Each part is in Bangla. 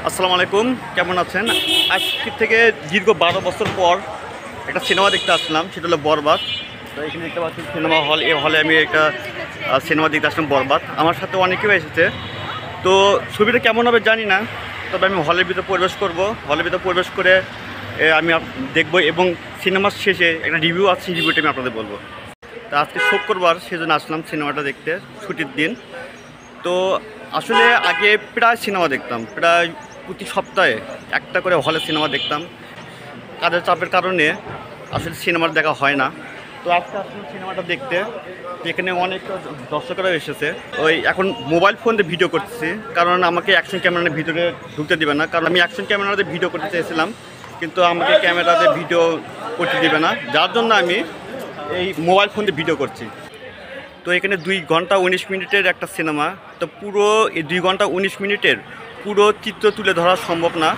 আসসালামু আলাইকুম, কেমন আছেন? আজকে থেকে দীর্ঘ 12 বছর পর একটা সিনেমা দেখতে আসলাম, সেটা হলো বরবাদ। তো এখানে দেখতে পাচ্ছি সিনেমা হল। এই হলে আমি একটা সিনেমা দেখতে আসলাম, বরবাদ। আমার সাথে অনেকেও এসেছে। তো ছবিটা কেমন হবে জানি না, তবে আমি হলের ভিতরে প্রবেশ করব। হলের ভিতরে প্রবেশ করে আমি দেখব এবং সিনেমার শেষে একটা রিভিউ আছে, রিভিউটা আমি আপনাদের বলবো। তা আজকে শুক্রবার, সেজন্য আসলাম সিনেমাটা দেখতে, ছুটির দিন। তো আসলে আগে প্রায় সিনেমা দেখতাম, প্রায় প্রতি সপ্তাহে একটা করে হলে সিনেমা দেখতাম। কাজের চাপের কারণে আসলে সিনেমার দেখা হয় না। তো আজকে আসলে সিনেমাটা দেখতে, এখানে অনেক দর্শকরা এসেছে। ওই এখন মোবাইল ফোন দিয়ে ভিডিও করতেছি, কারণ আমাকে অ্যাকশন ক্যামেরার ভিতরে ঢুকতে দিবে না। কারণ আমি অ্যাকশন ক্যামেরাতে ভিডিও করতে চেয়েছিলাম, কিন্তু আমাকে ক্যামেরাতে ভিডিও করতে দিবে না, যার জন্য আমি এই মোবাইল ফোন দিয়ে ভিডিও করছি। তো এখানে 2 ঘন্টা 19 মিনিটের একটা সিনেমা। তো পুরো এই 2 ঘন্টা 19 মিনিটের পুরো চিত্র তুলে ধরা সম্ভব না,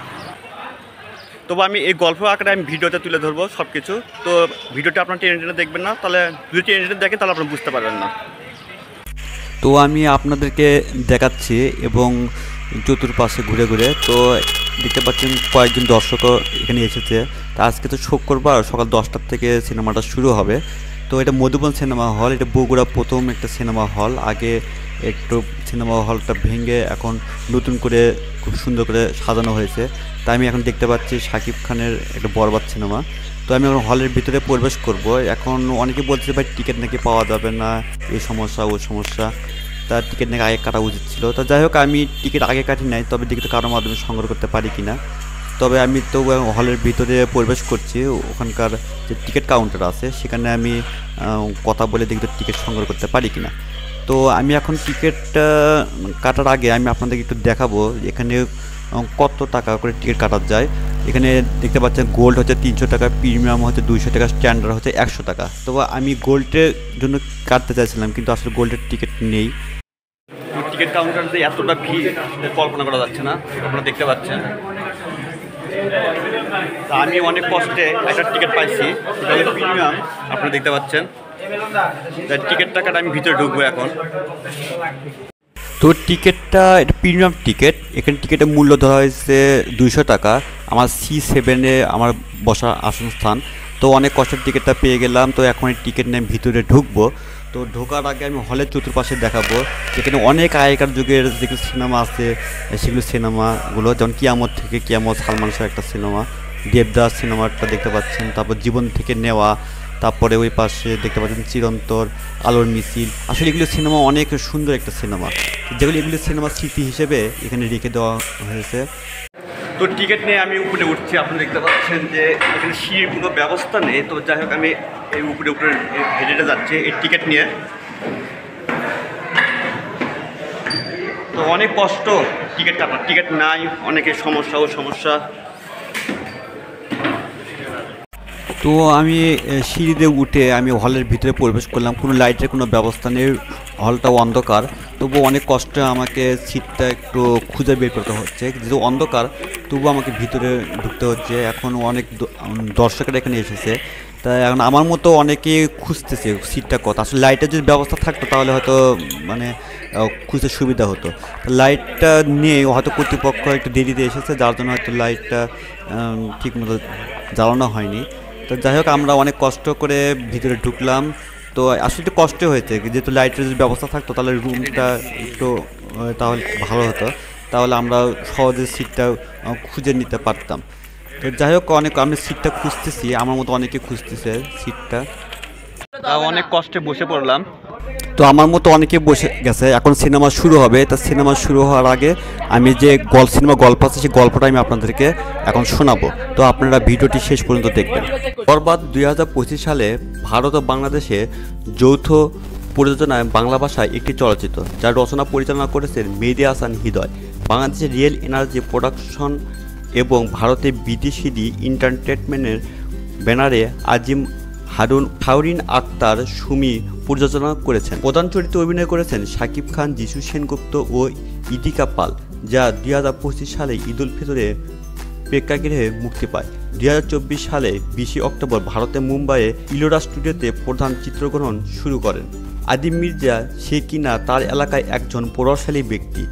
তবু আমি এই গল্প আকারে আমি ভিডিওতে তুলে ধরবো সব কিছু। তো ভিডিওটা আপনার টেনে টেনে দেখবেন না, তাহলে যদি টেনে টেনে দেখেন তাহলে আপনারা বুঝতে পারবেন না। তো আমি আপনাদেরকে দেখাচ্ছি এবং চতুর্পাশে ঘুরে ঘুরে। তো দেখতে পাচ্ছেন কয়েকজন দর্শকও এখানে এসেছে। তা আজকে তো শুক্রবার সকাল 10টার থেকে সিনেমাটা শুরু হবে। তো এটা মধুবন সিনেমা হল, এটা বগুড়া প্রথম একটা সিনেমা হল। আগে একটু সিনেমা হলটা ভেঙে এখন নতুন করে খুব সুন্দর করে সাজানো হয়েছে। তাই আমি এখন দেখতে পাচ্ছি শাকিব খানের একটা বরবাদ সিনেমা। তো আমি এখন হলের ভিতরে প্রবেশ করব। এখন অনেকে বলছে ভাই টিকিট নাকি পাওয়া যাবে না, এই সমস্যা ওই সমস্যা, তার টিকিট নাকি আগে কাটা উচিত ছিল। তো যাই হোক, আমি টিকিট আগে কাটি নাই, তবে টিকিট কারোর মাধ্যমে সংগ্রহ করতে পারি কিনা। তবে আমি তো হলের ভিতরে প্রবেশ করছি, ওখানকার যে টিকিট কাউন্টার আছে সেখানে আমি কথা বলে দেখি তো টিকিট সংগ্রহ করতে পারি কিনা। তো আমি এখন টিকিট কাটার আগে আমি আপনাদেরকে একটু দেখাবো এখানে কত টাকা করে টিকিট কাটা যায়। এখানে দেখতে পাচ্ছেন গোল্ড হচ্ছে 300 টাকা, প্রিমিয়াম হচ্ছে 200 টাকা, স্ট্যান্ডার্ড হচ্ছে 100 টাকা। তো আমি গোল্ডের জন্য কাটতে চাইছিলাম, কিন্তু আসলে গোল্ডের টিকিট নেই। টিকিট কাউন্টার যে এতটা ভিড় কল্পনা করা যাচ্ছে না, আপনারা দেখতে পাচ্ছেন। তা আমি অনেক কষ্টে একটা টিকিট পাইছি, সেটা হলো প্রিমিয়াম, আপনারা দেখতে পাচ্ছেন। টিকিট টাকাটা আমি ভিতরে ঢুকবো এখন। তো টিকিটটা এটা প্রিমিয়াম টিকিট। এখানে টিকিটের মূল্য ধরা হয়েছে 200 টাকা। আমার C7-এ আমার বসা আসন স্থান। তো অনেক কষ্টের টিকিটটা পেয়ে গেলাম। তো এখন এই টিকিট নিয়ে ভিতরে ঢুকবো। তো ঢোকার আগে আমি হলের চতুর্পাশে দেখাবো, এখানে অনেক আগেকার যুগের যেগুলো সিনেমা আছে সেগুলো সিনেমাগুলো, যেমন কিয়ামত থেকে কিয়ামত, সালমান শাহের একটা সিনেমা, দেবদাস সিনেমাটা দেখতে পাচ্ছেন, তারপর জীবন থেকে নেওয়া, তারপরে ওই পাশে দেখতে পাচ্ছেন চিরন্তর, আলোর মিছিল। আসলে এগুলো সিনেমা অনেক সুন্দর একটা সিনেমা, যেগুলো এগুলো সিনেমা স্মৃতি হিসেবে এখানে রেখে দেওয়া হয়েছে। তো টিকিট নিয়ে আমি উপরে উঠছি, আপনি দেখতে পাচ্ছেন যে এখানে সিঁড়ির কোনো ব্যবস্থা নেই। তো যাই হোক, আমি এই উপরে হেঁটে হেঁটে যাচ্ছি এই টিকিট নিয়ে। তো অনেক কষ্ট টিকিট কাটার, টিকিট নাই, অনেকের সমস্যা ও সমস্যা। তো আমি সিঁড়িতে উঠে আমি হলের ভিতরে প্রবেশ করলাম। কোনো লাইটের কোনো ব্যবস্থা নেই, হলটাও অন্ধকার। তবু অনেক কষ্টে আমাকে সিটটা একটু খুঁজে বের করতে হচ্ছে, যেহেতু অন্ধকার তবু আমাকে ভিতরে ঢুকতে হচ্ছে। এখন অনেক দর্শকেরা এখানে এসেছে, তাই এখন আমার মতো অনেকে খুঁজতেছে সিটটা কত। আসলে লাইটের যদি ব্যবস্থা থাকতো তাহলে হয়তো মানে খুঁজতে সুবিধা হতো। লাইটটা নিয়ে হয়তো কর্তৃপক্ষ একটু দেরিতে এসেছে, যার জন্য হয়তো লাইটটা ঠিকমতো জ্বালানো হয়নি। তো যাই হোক, আমরা অনেক কষ্ট করে ভিতরে ঢুকলাম। তো আসলে একটু কষ্ট হয়েছে, যেহেতু লাইটের যদি ব্যবস্থা থাকতো তাহলে রুমটা একটু তাহলে ভালো হতো, তাহলে আমরা সহজে সিটটা খুঁজে নিতে পারতাম। তো যাই হোক, আমি সিটটা খুঁজতেছি, আমার মতো অনেকে খুঁজতেছে সিটটা। অনেক কষ্টে বসে পড়লাম। তো আমার মতো অনেকে বসে গেছে, এখন সিনেমা শুরু হবে। তা সিনেমা শুরু হওয়ার আগে আমি যে সিনেমা গল্প আছে সেই গল্পটা আমি আপনাদেরকে এখন শোনাবো। তো আপনারা ভিডিওটি শেষ পর্যন্ত দেখবেন। বরবাদ 2025 সালে ভারত ও বাংলাদেশে যৌথ প্রযোজনায় বাংলা ভাষায় একটি চলচ্চিত্র, যার রচনা পরিচালনা করেছেন মেহেদী হাসান হৃদয়। বাংলাদেশের রিয়েল এনার্জি প্রোডাকশন এবং ভারতে বিদেশিডি এন্টারটেনমেন্টের ব্যানারে আজিম হাউরিন আক্তার সুমি পরিচালনা করেছেন। প্রধান চরিত্রে অভিনয় করেছেন শাকিব খান, যিশু সেনগুপ্ত ও ইদিকা পাল, যা 2025 সালে ঈদ উল ফিতরে প্রেক্ষাগৃহে মুক্তি পায়। 2024 সালে 20 অক্টোবর ভারতের মুম্বাইয়ে ইলোরা স্টুডিওতে প্রধান চিত্রগ্রহণ শুরু করেন। আদিম মির্জা, সে কিনা তার এলাকায় একজন প্রভাবশালী ব্যক্তি।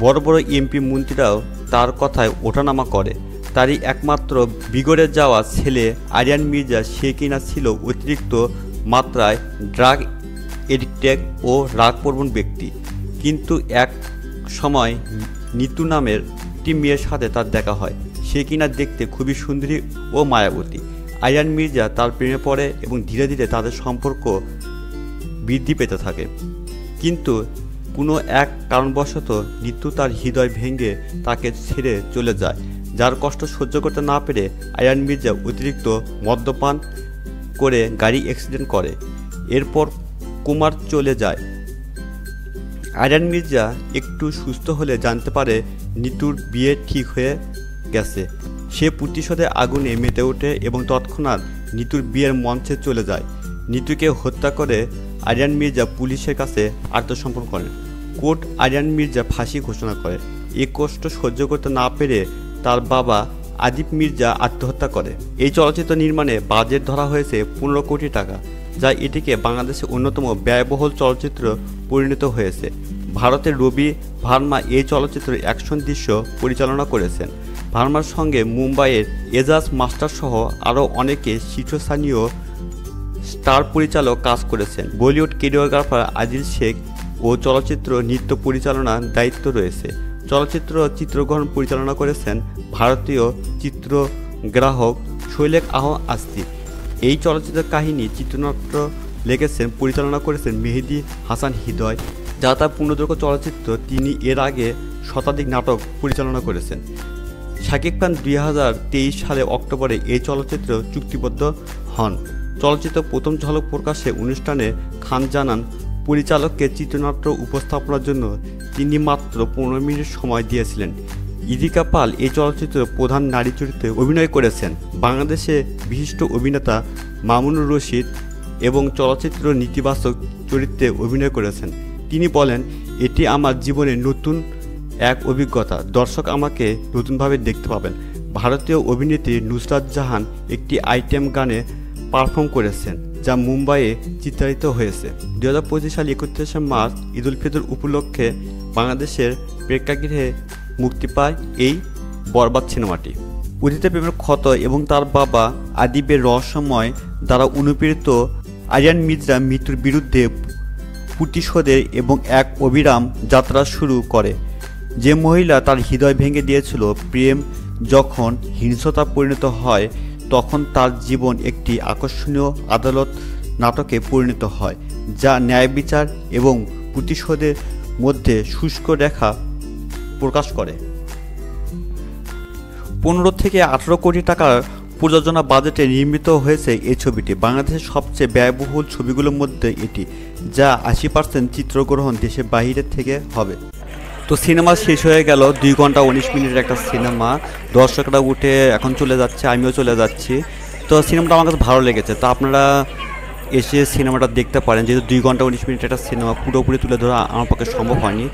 বড় বড় এমপি মন্ত্রীরাও তার কথায় ওঠানামা করে। তারই একমাত্র বিগড়ে যাওয়া ছেলে আরিয়ান মির্জা, সে কিনা ছিল অতিরিক্ত মাত্রায় ড্রাগ এডিক্টেড ও রাগপ্রবণ ব্যক্তি। কিন্তু এক সময় নিতু নামের একটি মেয়ের সাথে তার দেখা হয়। সে কিনা দেখতে খুবই সুন্দরী ও মায়াবতী। আরিয়ান মির্জা তার প্রেমে পড়ে এবং ধীরে ধীরে তাদের সম্পর্ক বৃদ্ধি পেতে থাকে। কিন্তু কোনো এক কারণবশত নিতু তার হৃদয় ভেঙে তাকে ছেড়ে চলে যায়। যার কষ্ট সহ্য করতে না পেরে আরিয়ান মির্জা অতিরিক্ত মদ্যপান করে গাড়ি অ্যাক্সিডেন্ট করে। এরপর কোমার চলে যায়। আরিয়ান মির্জা একটু সুস্থ হলে জানতে পারে নিতুর বিয়ে ঠিক হয়ে গেছে। সে প্রতিশোধে আগুনে মেতে ওঠে এবং তৎক্ষণাৎ নিতুর বিয়ের মঞ্চে চলে যায়। নিতুকে হত্যা করে আরিয়ান মির্জা পুলিশের কাছে আত্মসমর্পণ করেন। কোর্ট আরিয়ান মির্জা ফাঁসি ঘোষণা করে। এই কষ্ট সহ্য করতে না পেরে তার বাবা আদিপ মির্জা আত্মহত্যা করে। এই চলচ্চিত্র নির্মাণে বাজেট ধরা হয়েছে 15 কোটি টাকা, যা এটিকে বাংলাদেশের অন্যতম ব্যয়বহুল চলচ্চিত্র পরিণত হয়েছে। ভারতের রবি ভার্মা এই চলচ্চিত্রের অ্যাকশন দৃশ্য পরিচালনা করেছেন। ভার্মার সঙ্গে মুম্বাইয়ের এজাজ মাস্টার সহ আরও অনেকে শীর্ষস্থানীয় স্টার পরিচালক কাজ করেছেন। বলিউড কোরিওগ্রাফার আদিল শেখ ও চলচ্চিত্র নৃত্য পরিচালনার দায়িত্ব রয়েছে। চলচ্চিত্র চিত্রগ্রহণ পরিচালনা করেছেন ভারতীয় চিত্রগ্রাহক শৈলেখ আস্তি। এই চলচ্চিত্রের কাহিনী চিত্রনাট্য লিখেছেন পরিচালনা করেছেন মেহেদী হাসান হৃদয়, যা তার পূর্ণদৈর্ঘ্য চলচ্চিত্র। তিনি এর আগে শতাধিক নাটক পরিচালনা করেছেন। শাকিব খান 2023 সালে অক্টোবরে এই চলচ্চিত্র চুক্তিবদ্ধ হন। চলচ্চিত্র প্রথম ঝলক প্রকাশে অনুষ্ঠানে খান জানান, পরিচালককে চিত্রনাট্য উপস্থাপনার জন্য তিনি মাত্র 15 মিনিট সময় দিয়েছিলেন। ইদিকা পাল এই চলচ্চিত্রের প্রধান নারী চরিত্রে অভিনয় করেছেন। বাংলাদেশে বিশিষ্ট অভিনেতা মামুনুর রশিদ এবং চলচ্চিত্র নেতিবাচক চরিত্রে অভিনয় করেছেন। তিনি বলেন, এটি আমার জীবনে নতুন এক অভিজ্ঞতা। দর্শক আমাকে নতুনভাবে দেখতে পাবেন। ভারতীয় অভিনেত্রী নুসরাত জাহান একটি আইটেম গানে পারফর্ম করেছেন, যা মুম্বাইয়ে চিত্রায়িত হয়েছে। 2025 সালে 31শে মার্চ ঈদুল ফিতর উপলক্ষে বাংলাদেশের প্রেক্ষাগৃহে মুক্তি পায় এই বরবাদ সিনেমাটি। উদিত প্রেমের ক্ষত এবং তার বাবা আদিবের রহস্যময় দ্বারা অনুপ্রেরিত আরিয়ান মির্জা মৃত্যুর বিরুদ্ধে প্রতিশোধের এবং এক অবিরাম যাত্রা শুরু করে। যে মহিলা তার হৃদয় ভেঙে দিয়েছিল, প্রেম যখন হিংসতা পরিণত হয়, তখন তার জীবন একটি আকর্ষণীয় আদালত নাটকে পরিণত হয়, যা ন্যায় বিচার এবং প্রতিশোধের মধ্যে শুষ্ক রেখা প্রকাশ করে। 15 থেকে 18 কোটি টাকার প্রযোজনা বাজেটে নির্মিত হয়েছে এই ছবিটি। বাংলাদেশের সবচেয়ে ব্যয়বহুল ছবিগুলোর মধ্যে এটি, যা 80% চিত্রগ্রহণ দেশের বাইরে থেকে হবে। তো সিনেমা শেষ হয়ে গেল। 2 ঘন্টা 19 মিনিটের একটা সিনেমা। দর্শকরা উঠে এখন চলে যাচ্ছে, আমিও চলে যাচ্ছি। তো সিনেমাটা আমার কাছে ভালো লেগেছে। তো আপনারা এসে সিনেমাটা দেখতে পারেন, যেহেতু 2 ঘন্টা 19 মিনিটের একটা সিনেমা পুরোপুরি তুলে ধরা আমার পক্ষে সম্ভব হয়নি।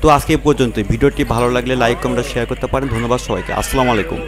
তো আজকে এই পর্যন্ত। ভিডিওটি ভালো লাগলে লাইক, কমেন্ট, শেয়ার করতে পারেন। ধন্যবাদ সবাইকে। আসসালামু আলাইকুম।